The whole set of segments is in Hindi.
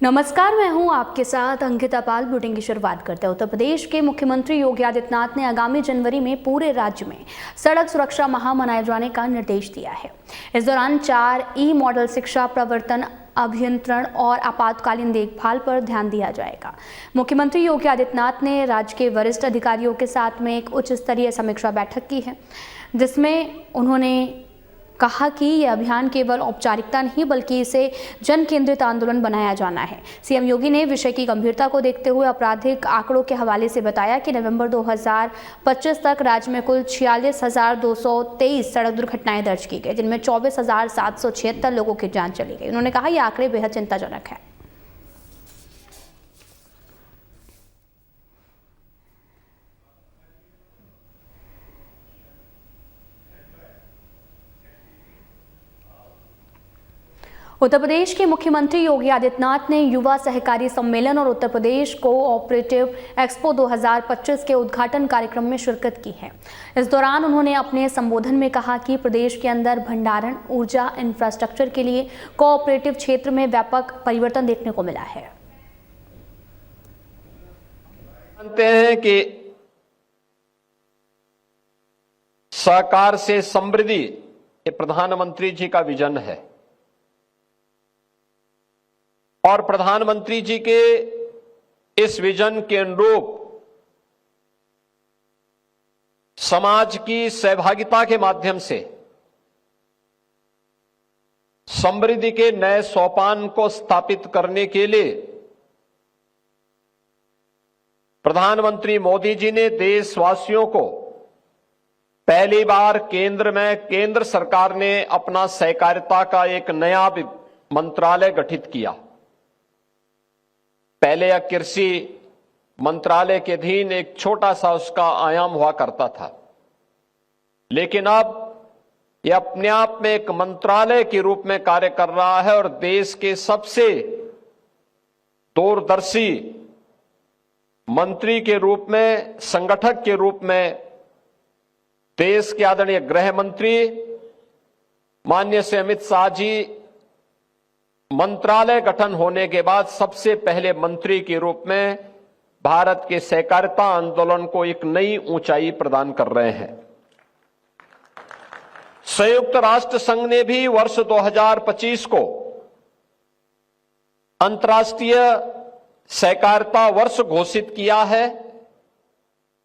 नमस्कार, मैं हूं आपके साथ अंकिता पाल। बुलेटिन की शुरुआत करते हैं। उत्तर प्रदेश के मुख्यमंत्री योगी आदित्यनाथ ने आगामी जनवरी में पूरे राज्य में सड़क सुरक्षा माह मनाए जाने का निर्देश दिया है। इस दौरान 4 ई मॉडल शिक्षा, प्रवर्तन, अभियंत्रण और आपातकालीन देखभाल पर ध्यान दिया जाएगा। मुख्यमंत्री योगी आदित्यनाथ ने राज्य के वरिष्ठ अधिकारियों के साथ में एक उच्च स्तरीय समीक्षा बैठक की है, जिसमें उन्होंने कहा कि यह अभियान केवल औपचारिकता नहीं बल्कि इसे जन केंद्रित आंदोलन बनाया जाना है। सीएम योगी ने विषय की गंभीरता को देखते हुए आपराधिक आंकड़ों के हवाले से बताया कि नवंबर 2025 तक राज्य में कुल 46,223 सड़क दुर्घटनाएं दर्ज की गई, जिनमें 24,776 लोगों की जान चली गई। उन्होंने कहा यह आंकड़े बेहद चिंताजनक है। उत्तर प्रदेश के मुख्यमंत्री योगी आदित्यनाथ ने युवा सहकारी सम्मेलन और उत्तर प्रदेश कोऑपरेटिव एक्सपो 2025 के उद्घाटन कार्यक्रम में शिरकत की है। इस दौरान उन्होंने अपने संबोधन में कहा कि प्रदेश के अंदर भंडारण, ऊर्जा, इंफ्रास्ट्रक्चर के लिए कोऑपरेटिव क्षेत्र में व्यापक परिवर्तन देखने को मिला है। जानते हैं कि सहकार से समृद्धि ये प्रधानमंत्री जी का विजन है और प्रधानमंत्री जी के इस विजन के अनुरूप समाज की सहभागिता के माध्यम से समृद्धि के नए सोपान को स्थापित करने के लिए प्रधानमंत्री मोदी जी ने देशवासियों को पहली बार केंद्र सरकार ने अपना सहकारिता का एक नया मंत्रालय गठित किया। पहले यह कृषि मंत्रालय के अधीन एक छोटा सा उसका आयाम हुआ करता था, लेकिन अब यह अपने आप में एक मंत्रालय के रूप में कार्य कर रहा है और देश के सबसे दूरदर्शी मंत्री के रूप में, संगठक के रूप में देश के आदरणीय गृह मंत्री माननीय श्री अमित शाह जी मंत्रालय गठन होने के बाद सबसे पहले मंत्री के रूप में भारत के सहकारिता आंदोलन को एक नई ऊंचाई प्रदान कर रहे हैं। संयुक्त राष्ट्र संघ ने भी वर्ष 2025 को अंतर्राष्ट्रीय सहकारिता वर्ष घोषित किया है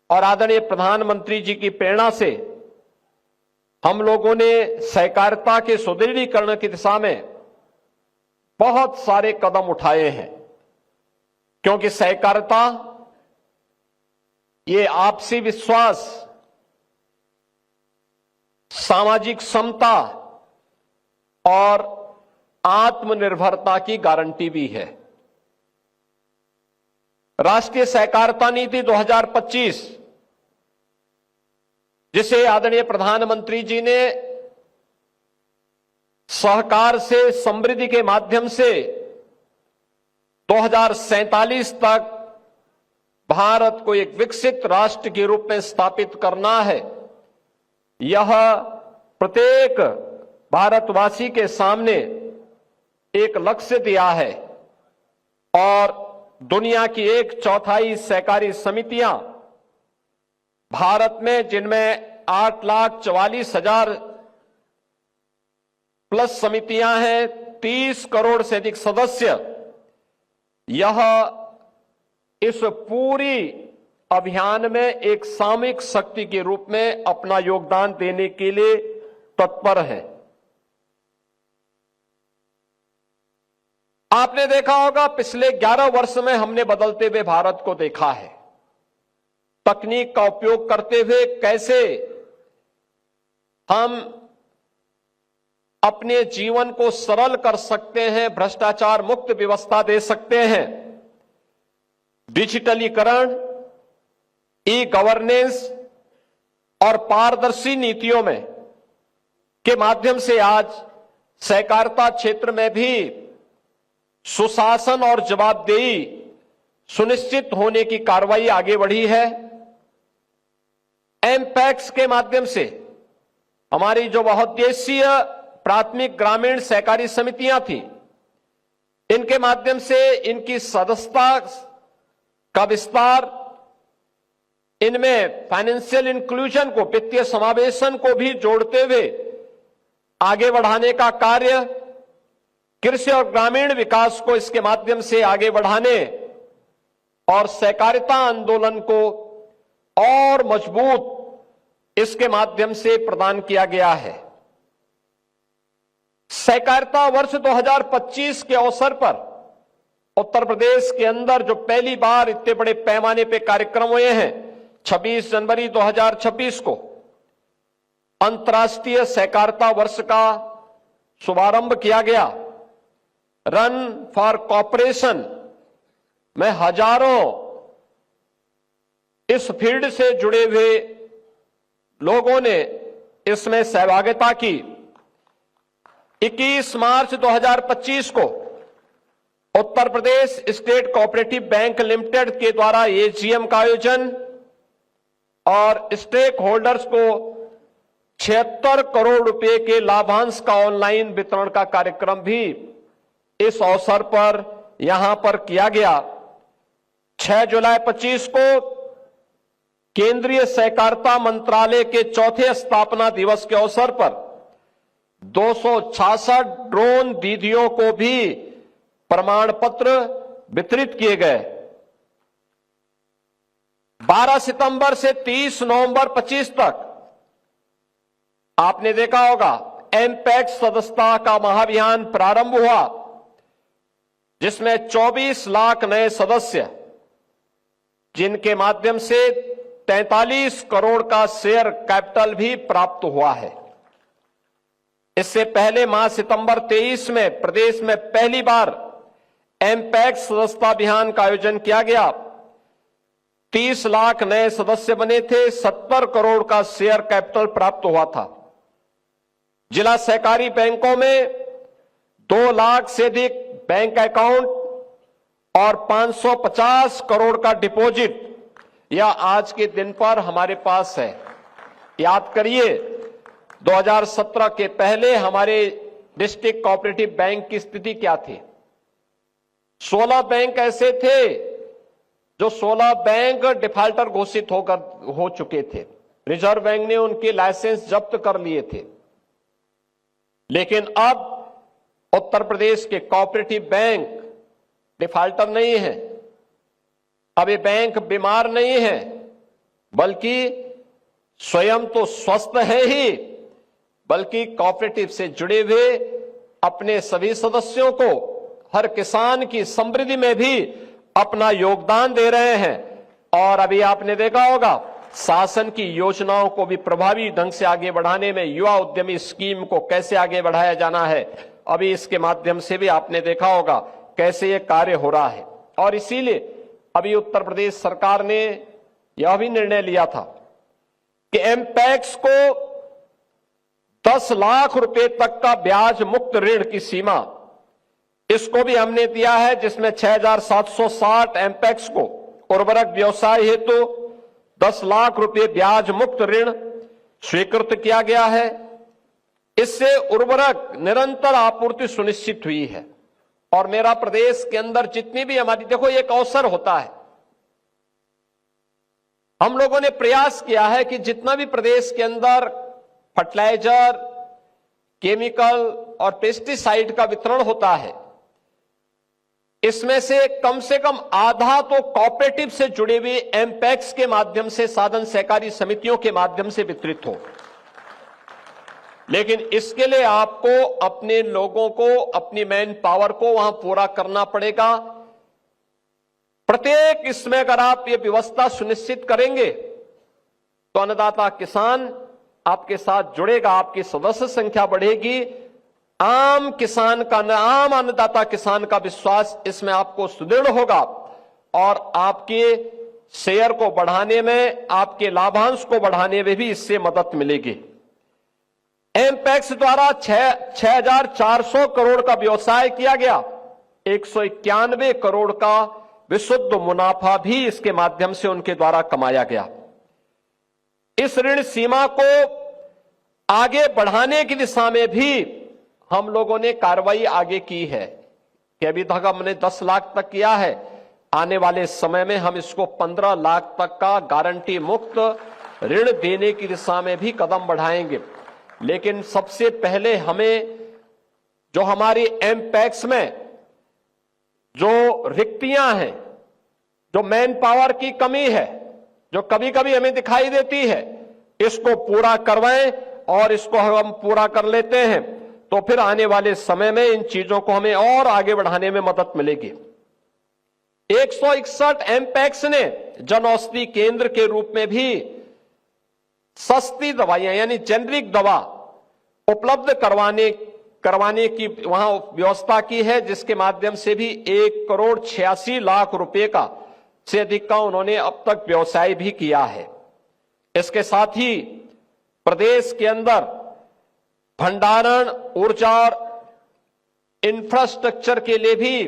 और आदरणीय प्रधानमंत्री जी की प्रेरणा से हम लोगों ने सहकारिता के सुदृढ़ीकरण की दिशा में बहुत सारे कदम उठाए हैं, क्योंकि सहकारिता ये आपसी विश्वास, सामाजिक समता और आत्मनिर्भरता की गारंटी भी है। राष्ट्रीय सहकारिता नीति 2025, जिसे आदरणीय प्रधानमंत्री जी ने सहकार से समृद्धि के माध्यम से 2047 तक भारत को एक विकसित राष्ट्र के रूप में स्थापित करना है, यह प्रत्येक भारतवासी के सामने एक लक्ष्य दिया है और दुनिया की 1/4 सहकारी समितियां भारत में, जिनमें 8,44,000 प्लस समितियां हैं, 30 करोड़ से अधिक सदस्य, यह इस पूरी अभियान में एक सामूहिक शक्ति के रूप में अपना योगदान देने के लिए तत्पर है। आपने देखा होगा पिछले 11 वर्ष में हमने बदलते हुए भारत को देखा है। तकनीक का उपयोग करते हुए कैसे हम अपने जीवन को सरल कर सकते हैं, भ्रष्टाचार मुक्त व्यवस्था दे सकते हैं। डिजिटलीकरण, ई गवर्नेंस और पारदर्शी नीतियों में के माध्यम से आज सहकारिता क्षेत्र में भी सुशासन और जवाबदेही सुनिश्चित होने की कार्रवाई आगे बढ़ी है। एमपैक्स के माध्यम से हमारी जो बहुउद्देशीय प्राथमिक ग्रामीण सहकारी समितियां थी, इनके माध्यम से इनकी सदस्यता का विस्तार, इनमें फाइनेंशियल इंक्लूजन को, वित्तीय समावेशन को भी जोड़ते हुए आगे बढ़ाने का कार्य, कृषि और ग्रामीण विकास को इसके माध्यम से आगे बढ़ाने और सहकारिता आंदोलन को और मजबूत इसके माध्यम से प्रदान किया गया है। सहकारिता वर्ष 2025 के अवसर पर उत्तर प्रदेश के अंदर जो पहली बार इतने बड़े पैमाने पे कार्यक्रम हुए हैं, 26 जनवरी 2026 को अंतर्राष्ट्रीय सहकारिता वर्ष का शुभारंभ किया गया। रन फॉर कॉपरेशन में हजारों इस फील्ड से जुड़े हुए लोगों ने इसमें सहभागिता की। 21 मार्च 2025 को Uttar Pradesh state cooperative bank limited के द्वारा एजीएम का आयोजन और स्टेक होल्डर्स को 76 करोड़ रुपए के लाभांश का ऑनलाइन वितरण का कार्यक्रम भी इस अवसर पर यहां पर किया गया। 6 जुलाई 25 को केंद्रीय सहकारिता मंत्रालय के चौथे स्थापना दिवस के अवसर पर 266 ड्रोन दीदियों को भी प्रमाण पत्र वितरित किए गए। 12 सितंबर से 30 नवंबर 25 तक आपने देखा होगा एमपैक्स सदस्यता का महाअभियान प्रारंभ हुआ, जिसमें 24 लाख नए सदस्य, जिनके माध्यम से 43 करोड़ का शेयर कैपिटल भी प्राप्त हुआ है। इससे पहले माह सितंबर 23 में प्रदेश में पहली बार एमपैक्स सदस्यता अभियान का आयोजन किया गया। 30 लाख नए सदस्य बने थे, 70 करोड़ का शेयर कैपिटल प्राप्त हुआ था। जिला सहकारी बैंकों में 2 लाख से अधिक बैंक अकाउंट और 550 करोड़ का डिपॉजिट यह आज के दिन पर हमारे पास है। याद करिए 2017 के पहले हमारे डिस्ट्रिक्ट कोऑपरेटिव बैंक की स्थिति क्या थी। 16 बैंक ऐसे थे जो 16 बैंक डिफाल्टर घोषित हो चुके थे। रिजर्व बैंक ने उनके लाइसेंस जब्त कर लिए थे। लेकिन अब उत्तर प्रदेश के कोऑपरेटिव बैंक डिफाल्टर नहीं है। अब ये बैंक बीमार नहीं है, बल्कि स्वयं तो स्वस्थ है ही, बल्कि कोऑपरेटिव से जुड़े हुए अपने सभी सदस्यों को, हर किसान की समृद्धि में भी अपना योगदान दे रहे हैं। और अभी आपने देखा होगा शासन की योजनाओं को भी प्रभावी ढंग से आगे बढ़ाने में युवा उद्यमी स्कीम को कैसे आगे बढ़ाया जाना है, अभी इसके माध्यम से भी आपने देखा होगा कैसे ये कार्य हो रहा है। और इसीलिए अभी उत्तर प्रदेश सरकार ने यह भी निर्णय लिया था कि एमपैक्स को 10 लाख रुपए तक का ब्याज मुक्त ऋण की सीमा, इसको भी हमने दिया है, जिसमें 6,760 एमपैक्स को उर्वरक व्यवसाय हेतु 10 लाख रुपए ब्याज मुक्त ऋण स्वीकृत किया गया है। इससे उर्वरक निरंतर आपूर्ति सुनिश्चित हुई है। और मेरा प्रदेश के अंदर जितनी भी हमारी, देखो एक अवसर होता है, हम लोगों ने प्रयास किया है कि जितना भी प्रदेश के अंदर फर्टिलाइजर, केमिकल और पेस्टिसाइड का वितरण होता है, इसमें से कम आधा तो कोऑपरेटिव से जुड़े हुए एमपैक्स के माध्यम से, साधन सहकारी समितियों के माध्यम से वितरित हो। लेकिन इसके लिए आपको अपने लोगों को, अपनी मैन पावर को वहां पूरा करना पड़ेगा। प्रत्येक इसमें अगर आप ये व्यवस्था सुनिश्चित करेंगे तो अन्नदाता किसान आपके साथ जुड़ेगा, आपकी सदस्य संख्या बढ़ेगी, आम किसान का, आम अन्नदाता किसान का विश्वास इसमें आपको सुदृढ़ होगा और आपके शेयर को बढ़ाने में, आपके लाभांश को बढ़ाने में भी इससे मदद मिलेगी। एमपैक्स द्वारा 6,400 करोड़ का व्यवसाय किया गया, 191 करोड़ का विशुद्ध मुनाफा भी इसके माध्यम से उनके द्वारा कमाया गया। इस ऋण सीमा को आगे बढ़ाने की दिशा में भी हम लोगों ने कार्रवाई आगे की है। कि अभी तक हमने 10 लाख तक किया है, आने वाले समय में हम इसको 15 लाख तक का गारंटी मुक्त ऋण देने की दिशा में भी कदम बढ़ाएंगे। लेकिन सबसे पहले हमें जो हमारी एमपैक्स में जो रिक्तियां हैं, जो मैन पावर की कमी है, जो कभी कभी हमें दिखाई देती है, इसको पूरा करवाएं। और इसको हम पूरा कर लेते हैं तो फिर आने वाले समय में इन चीजों को हमें और आगे बढ़ाने में मदद मिलेगी। 161 एमपैक्स ने जन औषधि केंद्र के रूप में भी सस्ती दवाइयां यानी जेनरिक दवा उपलब्ध करवाने की वहां व्यवस्था की है, जिसके माध्यम से भी 1,86,00,000 रुपए का से अधिक का उन्होंने अब तक व्यवसाय भी किया है। इसके साथ ही प्रदेश के अंदर भंडारण, ऊर्जा और इंफ्रास्ट्रक्चर के लिए भी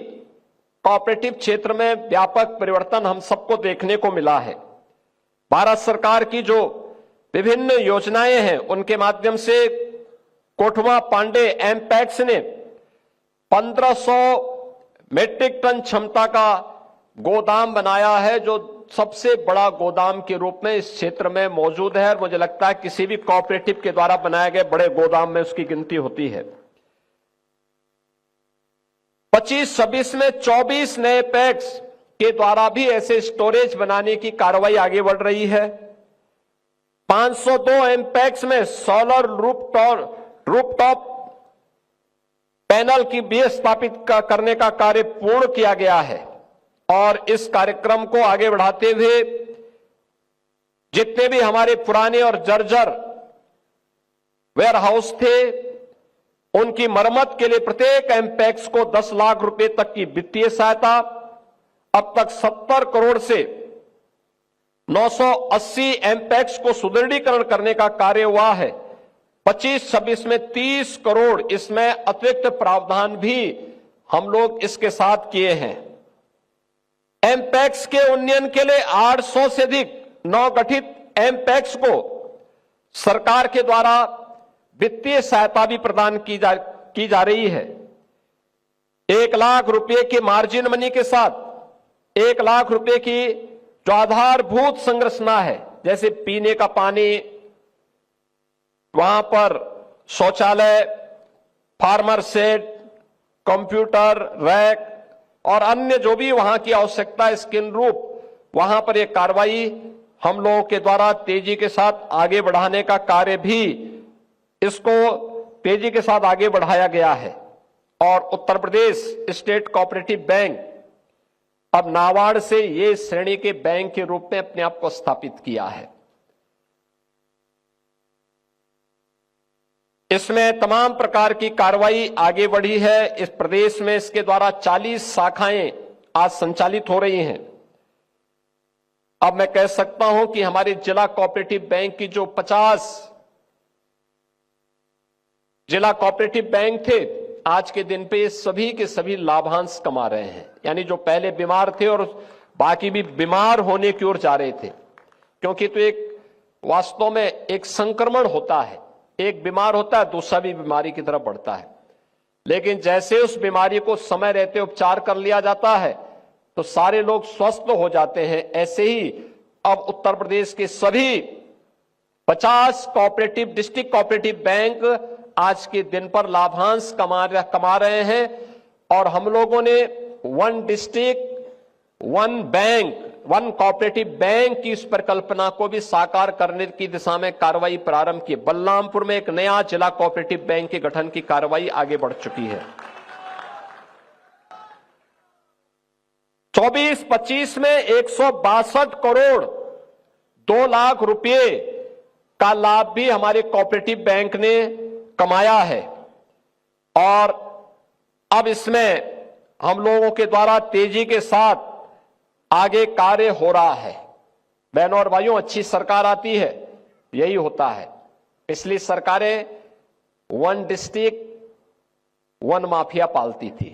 कोऑपरेटिव क्षेत्र में व्यापक परिवर्तन हम सबको देखने को मिला है। भारत सरकार की जो विभिन्न योजनाएं हैं उनके माध्यम से कोठवा पांडे एमपैक्स ने 1500 मीट्रिक टन क्षमता का गोदाम बनाया है, जो सबसे बड़ा गोदाम के रूप में इस क्षेत्र में मौजूद है। और मुझे लगता है किसी भी कोऑपरेटिव के द्वारा बनाए गए बड़े गोदाम में उसकी गिनती होती है। 25-26 में 24 नए पैक्स के द्वारा भी ऐसे स्टोरेज बनाने की कार्रवाई आगे बढ़ रही है। 502 एमपैक्स में सोलर रूफटॉप पैनल की भी स्थापित करने का कार्य पूर्ण किया गया है। और इस कार्यक्रम को आगे बढ़ाते हुए जितने भी हमारे पुराने और जर्जर वेयर हाउस थे, उनकी मरम्मत के लिए प्रत्येक एमपैक्स को 10 लाख रुपए तक की वित्तीय सहायता, अब तक 70 करोड़ से 980 एमपैक्स को सुदृढ़ीकरण करने का कार्य हुआ है। 25-26 में 30 करोड़ इसमें अतिरिक्त प्रावधान भी हम लोग इसके साथ किए हैं। एमपैक्स के उन्नयन के लिए 800 से अधिक नवगठित एमपैक्स को सरकार के द्वारा वित्तीय सहायता भी प्रदान की जा रही है। 1 लाख रुपए के मार्जिन मनी के साथ 1 लाख रुपए की जो आधारभूत संरचना है, जैसे पीने का पानी, वहां पर शौचालय, फार्मर शेड, कंप्यूटर रैक और अन्य जो भी वहां की आवश्यकता है इसके अनुरूप वहां पर यह कार्रवाई हम लोगों के द्वारा तेजी के साथ आगे बढ़ाने का कार्य भी इसको तेजी के साथ आगे बढ़ाया गया है। और Uttar Pradesh state cooperative bank अब नाबार्ड से ये श्रेणी के बैंक के रूप में अपने आप को स्थापित किया है। इसमें तमाम प्रकार की कार्रवाई आगे बढ़ी है। इस प्रदेश में इसके द्वारा 40 शाखाएं आज संचालित हो रही हैं। अब मैं कह सकता हूं कि हमारे जिला कोऑपरेटिव बैंक की जो 50 जिला कोऑपरेटिव बैंक थे, आज के दिन पे सभी के सभी लाभांश कमा रहे हैं। यानी जो पहले बीमार थे और बाकी भी बीमार होने की ओर जा रहे थे, क्योंकि तो एक वास्तव में एक संक्रमण होता है, एक बीमार होता है दूसरा भी बीमारी की तरफ बढ़ता है। लेकिन जैसे उस बीमारी को समय रहते उपचार कर लिया जाता है तो सारे लोग स्वस्थ हो जाते हैं। ऐसे ही अब उत्तर प्रदेश के सभी 50 कोऑपरेटिव डिस्ट्रिक्ट कोऑपरेटिव बैंक आज के दिन पर लाभांश कमा रहे हैं। और हम लोगों ने 1 डिस्ट्रिक्ट 1 बैंक 1 कोऑपरेटिव बैंक की इस परिकल्पना को भी साकार करने की दिशा में कार्रवाई प्रारंभ की। बलरामपुर में एक नया जिला कोऑपरेटिव बैंक के गठन की कार्रवाई आगे बढ़ चुकी है। 24-25 में 162 करोड़ 2 लाख रुपए का लाभ भी हमारे कोऑपरेटिव बैंक ने कमाया है। और अब इसमें हम लोगों के द्वारा तेजी के साथ आगे कार्य हो रहा है। बहनों और भाइयों, अच्छी सरकार आती है यही होता है। पिछली सरकारें 1 डिस्ट्रिक्ट 1 माफिया पालती थी।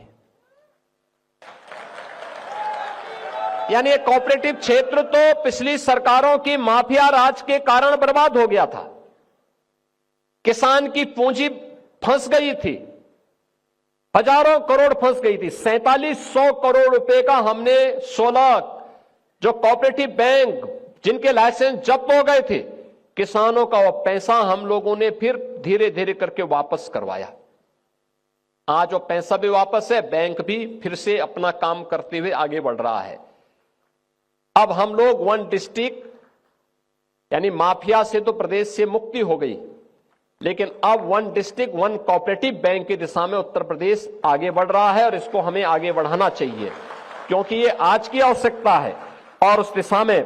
यानी कोऑपरेटिव क्षेत्र तो पिछली सरकारों की माफिया राज के कारण बर्बाद हो गया था। किसान की पूंजी फंस गई थी। हजारों करोड़ फंस गई थी। 4700 करोड़ रुपए का हमने 16 जो कोऑपरेटिव बैंक जिनके लाइसेंस जब्त हो गए थे, किसानों का वो पैसा हम लोगों ने फिर धीरे धीरे करके वापस करवाया। आज वो पैसा भी वापस है, बैंक भी फिर से अपना काम करते हुए आगे बढ़ रहा है। अब हम लोग वन डिस्ट्रिक्ट यानी माफिया से तो प्रदेश से मुक्ति हो गई, लेकिन अब one district one cooperative bank की दिशा में उत्तर प्रदेश आगे बढ़ रहा है और इसको हमें आगे बढ़ाना चाहिए, क्योंकि ये आज की आवश्यकता है और उस दिशा में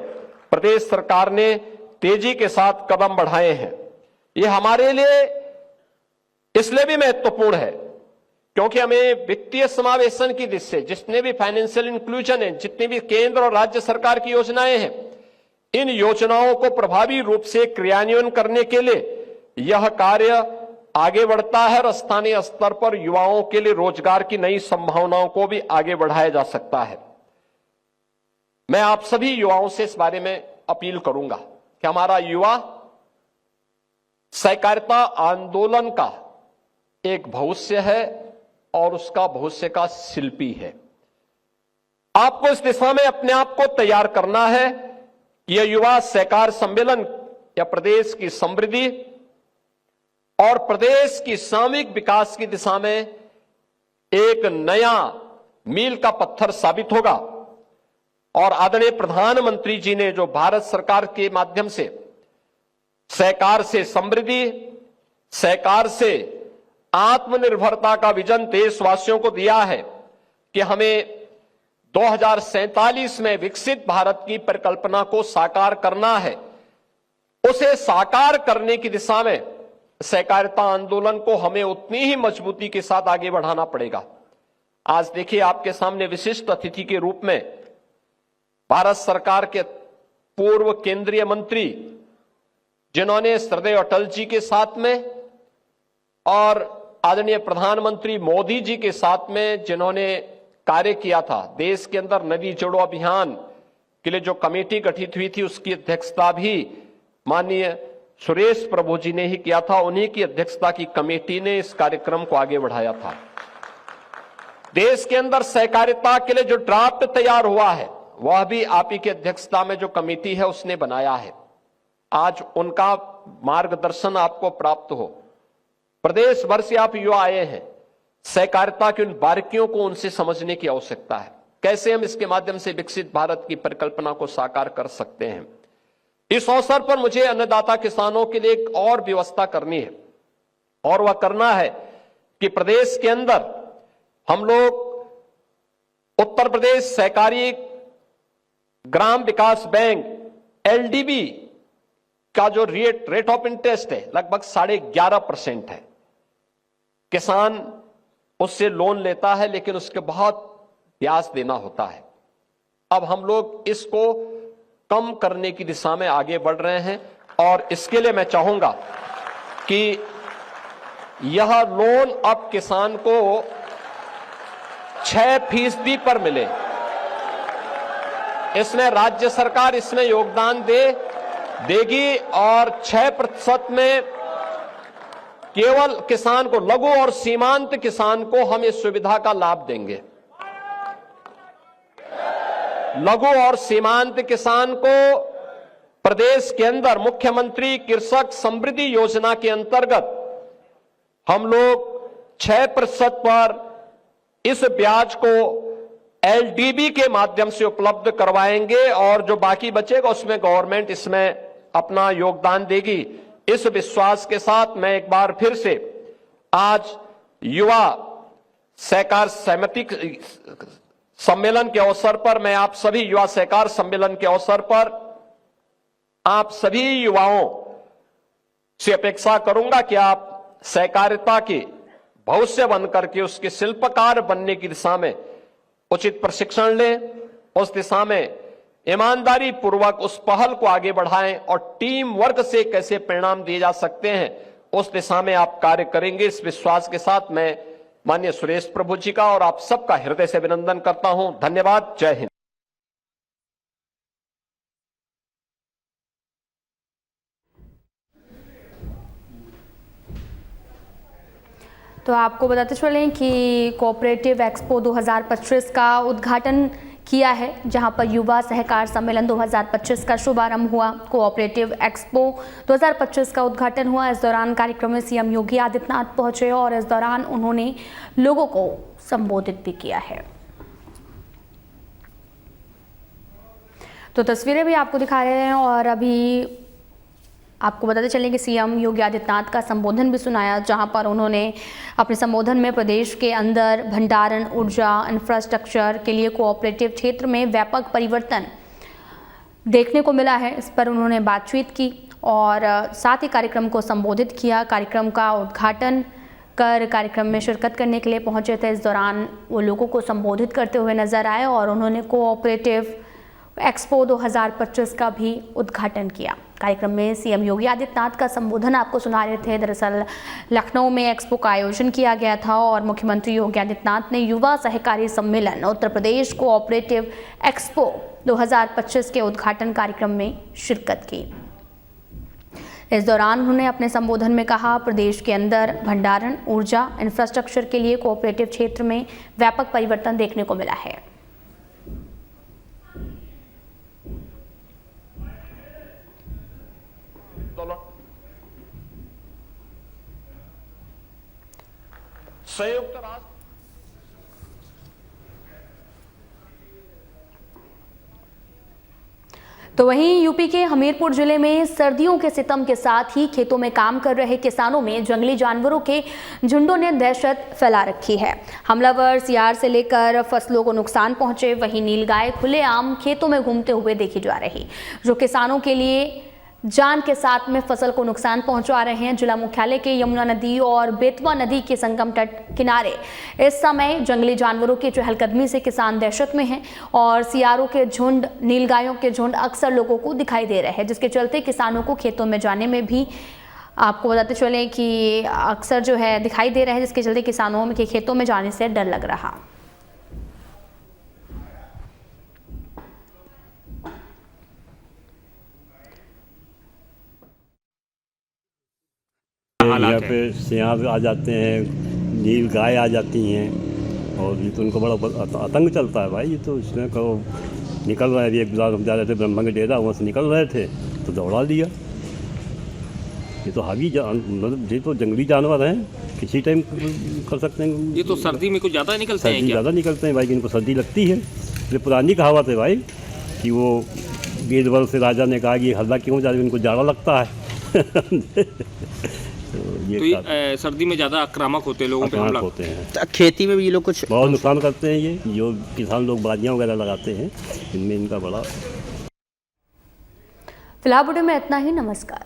प्रदेश सरकार ने तेजी के साथ कदम बढ़ाए हैं। ये हमारे लिए इसलिए भी महत्वपूर्ण है क्योंकि हमें वित्तीय समावेशन की दिशा से जितने भी फाइनेंशियल इंक्लूजन है, जितनी भी केंद्र और राज्य सरकार की योजनाएं हैं, इन योजनाओं को प्रभावी रूप से क्रियान्वयन करने के लिए यह कार्य आगे बढ़ता है और स्थानीय स्तर पर युवाओं के लिए रोजगार की नई संभावनाओं को भी आगे बढ़ाया जा सकता है। मैं आप सभी युवाओं से इस बारे में अपील करूंगा कि हमारा युवा सहकारिता आंदोलन का एक भविष्य है और उसका भविष्य का शिल्पी है। आपको इस दिशा में अपने आप को तैयार करना है कि यह युवा सहकार सम्मेलन या प्रदेश की समृद्धि और प्रदेश की सामूहिक विकास की दिशा में एक नया मील का पत्थर साबित होगा। और आदरणीय प्रधानमंत्री जी ने जो भारत सरकार के माध्यम से सहकार से समृद्धि, सहकार से आत्मनिर्भरता का विजन देशवासियों को दिया है कि हमें 2047 में विकसित भारत की परिकल्पना को साकार करना है, उसे साकार करने की दिशा में सहकारिता आंदोलन को हमें उतनी ही मजबूती के साथ आगे बढ़ाना पड़ेगा। आज देखिए, आपके सामने विशिष्ट अतिथि के रूप में भारत सरकार के पूर्व केंद्रीय मंत्री, जिन्होंने श्रद्धेय अटल जी के साथ में और आदरणीय प्रधानमंत्री मोदी जी के साथ में जिन्होंने कार्य किया था, देश के अंदर नदी जोड़ो अभियान के लिए जो कमेटी गठित हुई थी उसकी अध्यक्षता भी माननीय सुरेश प्रभु जी ने ही किया था। उन्हीं की अध्यक्षता की कमेटी ने इस कार्यक्रम को आगे बढ़ाया था। देश के अंदर सहकारिता के लिए जो ड्राफ्ट तैयार हुआ है वह भी आप ही की अध्यक्षता में जो कमेटी है उसने बनाया है। आज उनका मार्गदर्शन आपको प्राप्त हो। प्रदेश भर से आप युवा आए हैं, सहकारिता की उन बारीकियों को उनसे समझने की आवश्यकता है, कैसे हम इसके माध्यम से विकसित भारत की परिकल्पना को साकार कर सकते हैं। इस अवसर पर मुझे अन्नदाता किसानों के लिए एक और व्यवस्था करनी है और वह करना है कि प्रदेश के अंदर हम लोग उत्तर प्रदेश सहकारी ग्राम विकास बैंक एलडीबी का जो रेट ऑफ इंटरेस्ट है लगभग 11.5% है। किसान उससे लोन लेता है लेकिन उसके बहुत ब्याज देना होता है। अब हम लोग इसको कम करने की दिशा में आगे बढ़ रहे हैं और इसके लिए मैं चाहूंगा कि यह लोन अब किसान को 6% पर मिले। इसमें राज्य सरकार इसमें योगदान देगी और 6% में केवल किसान को, लघु और सीमांत किसान को हम इस सुविधा का लाभ देंगे। लघु और सीमांत किसान को प्रदेश के अंदर मुख्यमंत्री कृषक समृद्धि योजना के अंतर्गत हम लोग 6% पर इस ब्याज को एलडीबी के माध्यम से उपलब्ध करवाएंगे और जो बाकी बचेगा उसमें गवर्नमेंट इसमें अपना योगदान देगी। इस विश्वास के साथ मैं एक बार फिर से आज युवा सहकार सहमति सम्मेलन के अवसर पर, मैं आप सभी युवा सहकार सम्मेलन के अवसर पर आप सभी युवाओं से अपेक्षा करूंगा कि आप सहकारिता के भविष्य बनकर के उसके शिल्पकार बनने की दिशा में उचित प्रशिक्षण लें, उस दिशा में ईमानदारी पूर्वक उस पहल को आगे बढ़ाएं और टीम वर्क से कैसे परिणाम दिए जा सकते हैं उस दिशा में आप कार्य करेंगे। इस विश्वास के साथ मैं माननीय सुरेश प्रभु जी का और आप सबका हृदय से अभिनंदन करता हूं। धन्यवाद। जय हिंद। तो आपको बताते चलें कि कोऑपरेटिव एक्सपो 2025 का उद्घाटन किया है, जहां पर युवा सहकार सम्मेलन 2025 का शुभारंभ हुआ। कोऑपरेटिव एक्सपो 2025 का उद्घाटन हुआ। इस दौरान कार्यक्रम में सीएम योगी आदित्यनाथ पहुंचे और इस दौरान उन्होंने लोगों को संबोधित भी किया है। तो तस्वीरें भी आपको दिखा रहे हैं और अभी आपको बताते चलें कि सीएम योगी आदित्यनाथ का संबोधन भी सुनाया, जहां पर उन्होंने अपने संबोधन में प्रदेश के अंदर भंडारण, ऊर्जा, इंफ्रास्ट्रक्चर के लिए कोऑपरेटिव क्षेत्र में व्यापक परिवर्तन देखने को मिला है, इस पर उन्होंने बातचीत की और साथ ही कार्यक्रम को संबोधित किया। कार्यक्रम का उद्घाटन कर कार्यक्रम में शिरकत करने के लिए पहुंचे थे। इस दौरान वो लोगों को संबोधित करते हुए नजर आए और उन्होंने कोऑपरेटिव एक्सपो 2025 का भी उद्घाटन किया। कार्यक्रम में सीएम योगी आदित्यनाथ का संबोधन आपको सुना रहे थे। दरअसल लखनऊ में एक्सपो का आयोजन किया गया था और मुख्यमंत्री योगी आदित्यनाथ ने युवा सहकारी सम्मेलन उत्तर प्रदेश कोऑपरेटिव एक्सपो 2025 के उद्घाटन कार्यक्रम में शिरकत की। इस दौरान उन्होंने अपने संबोधन में कहा, प्रदेश के अंदर भंडारण, ऊर्जा, इंफ्रास्ट्रक्चर के लिए कोऑपरेटिव क्षेत्र में व्यापक परिवर्तन देखने को मिला है। संयुक्त राष्ट्र तो वहीं यूपी के हमीरपुर जिले में सर्दियों के सितम के साथ ही खेतों में काम कर रहे किसानों में जंगली जानवरों के झुंडों ने दहशत फैला रखी है। हमलावर सियार से लेकर फसलों को नुकसान पहुंचे, वहीं नीलगाय खुलेआम खेतों में घूमते हुए देखी जा रही, जो किसानों के लिए जान के साथ में फसल को नुकसान पहुंचा रहे हैं। जिला मुख्यालय के यमुना नदी और बेतवा नदी के संगम तट किनारे इस समय जंगली जानवरों की चहलकदमी से किसान दहशत में हैं और सियारों के झुंड, नीलगायों के झुंड अक्सर लोगों को दिखाई दे रहे हैं, जिसके चलते किसानों को खेतों में जाने में भी आपको बताते चलें कि अक्सर जो है दिखाई दे रहे हैं, जिसके चलते किसानों के खेतों में जाने से डर लग रहा। यहाँ पे सियार आ जाते हैं, नील गाय आ जाती हैं और ये तो उनको बड़ा आतंक चलता है भाई। ये तो इसमें कहो निकल रहे थे, एक बार हम जा रहे थे ब्रह्मा के डेरा, वहाँ से निकल रहे थे तो दौड़ा दिया। ये तो हावी मतलब ये तो जंगली जानवर हैं, किसी टाइम कर सकते हैं। ये तो सर्दी में कुछ ज़्यादा निकलते हैं, ज़्यादा निकलते हैं भाई, इनको सर्दी लगती है। ये पुरानी कहावत है भाई कि वो बीरबल से राजा ने कहा कि हल्ला क्यों जा रही, इनको जाड़ा लगता है। तो ये सर्दी में ज़्यादा आक्रामक होते हैं, लोगों पे हमला होते हैं। तो खेती में भी ये लोग कुछ बहुत नुकसान करते हैं। ये जो किसान लोग बाजियाँ वगैरह लगाते हैं, इनमें इनका बड़ा। फिलहाल वीडियो में इतना ही। नमस्कार।